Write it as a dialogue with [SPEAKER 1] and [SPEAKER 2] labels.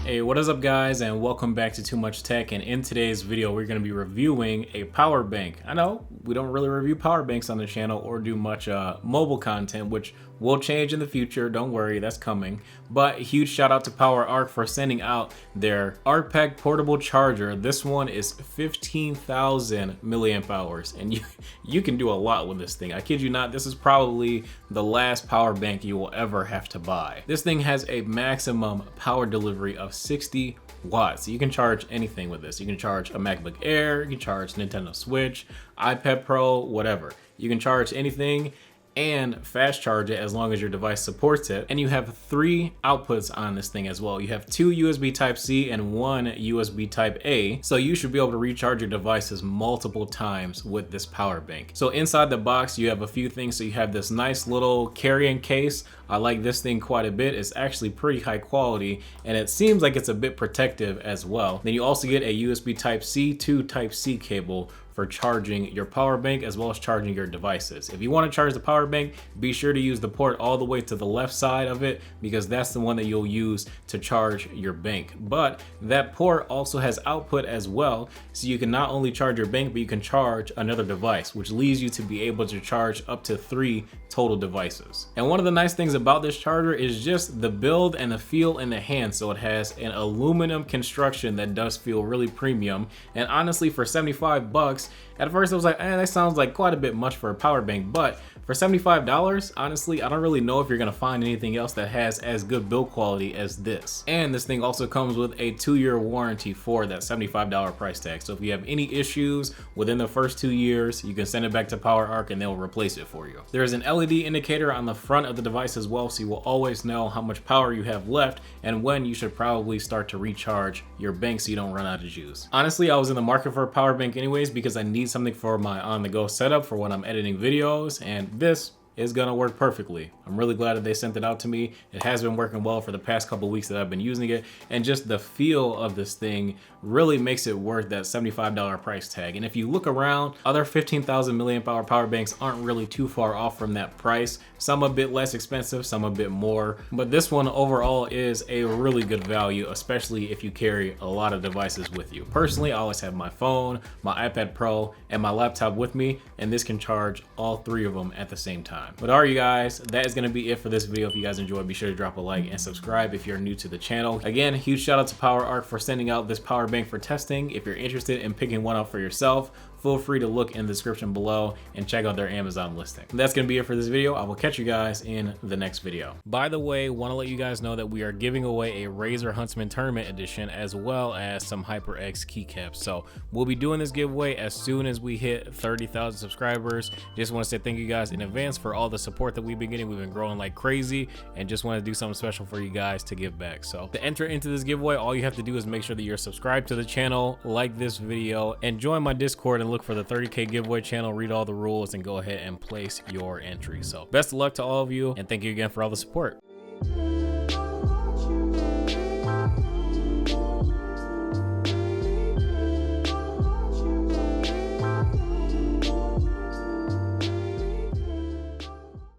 [SPEAKER 1] Hey, what is up guys, and welcome back to Too Much Tech. And in today's video we're going to be reviewing a power bank. I know we don't really review power banks on the channel or do much mobile content, which will change in the future, don't worry, that's coming. But a huge shout out to PowerArc for sending out their ArcPack portable charger. This one is 15,000 milliamp hours, and you can do a lot with this thing. I kid you not, this is probably the last power bank you will ever have to buy. This thing has a maximum power delivery of 60 watts. You can charge anything with this. You can charge a MacBook Air, you can charge Nintendo Switch, iPad Pro, whatever. You can charge anything and fast charge it as long as your device supports it. And you have 3 outputs on this thing as well. You have 2 USB Type-C and 1 USB Type-A. So you should be able to recharge your devices multiple times with this power bank. So inside the box, you have a few things. So you have this nice little carrying case. I like this thing quite a bit. It's actually pretty high quality, and it seems like it's a bit protective as well. Then you also get a USB Type-C to Type-C cable for charging your power bank as well as charging your devices. If you want to charge the power bank, be sure to use the port all the way to the left side of it, because that's the one that you'll use to charge your bank. But that port also has output as well, so you can not only charge your bank, but you can charge another device, which leads you to be able to charge up to 3 total devices. And one of the nice things about this charger is just the build and the feel in the hand. So it has an aluminum construction that does feel really premium, and honestly for 75 bucks, at first I was like, that sounds like quite a bit much for a power bank, but for $75, honestly, I don't really know if you're gonna find anything else that has as good build quality as this. And this thing also comes with a 2-year warranty for that $75 price tag. So if you have any issues within the first 2 years, you can send it back to PowerArc and they'll replace it for you. There is an LED indicator on the front of the device as well, so you will always know how much power you have left and when you should probably start to recharge your bank so you don't run out of juice. Honestly, I was in the market for a power bank anyways because I need something for my on-the-go setup for when I'm editing videos, and this is gonna work perfectly. I'm really glad that they sent it out to me. It has been working well for the past couple weeks that I've been using it, and just the feel of this thing really makes it worth that $75 price tag. And if you look around, other 15,000 milliamp hour power banks aren't really too far off from that price. Some a bit less expensive, some a bit more, but this one overall is a really good value, especially if you carry a lot of devices with you. Personally, I always have my phone, my iPad Pro, and my laptop with me, and this can charge all 3 of them at the same time. But all right, you guys, that is going to be it for this video. If you guys enjoyed, be sure to drop a like and subscribe if you're new to the channel. Again, huge shout out to PowerArc for sending out this power bank for testing. If you're interested in picking one up for yourself, feel free to look in the description below and check out their Amazon listing. And that's going to be it for this video. I will catch you guys in the next video. By the way, want to let you guys know that we are giving away a Razer Huntsman Tournament Edition as well as some HyperX keycaps. So we'll be doing this giveaway as soon as we hit 30,000 subscribers. Just want to say thank you guys in advance for all the support that we've been getting. We've been growing like crazy and just want to do something special for you guys to give back. So to enter into this giveaway, all you have to do is make sure that you're subscribed to the channel, like this video, and join my Discord and look for the 30K giveaway channel, read all the rules, and go ahead and place your entry. So best of luck to all of you, and thank you again for all the support.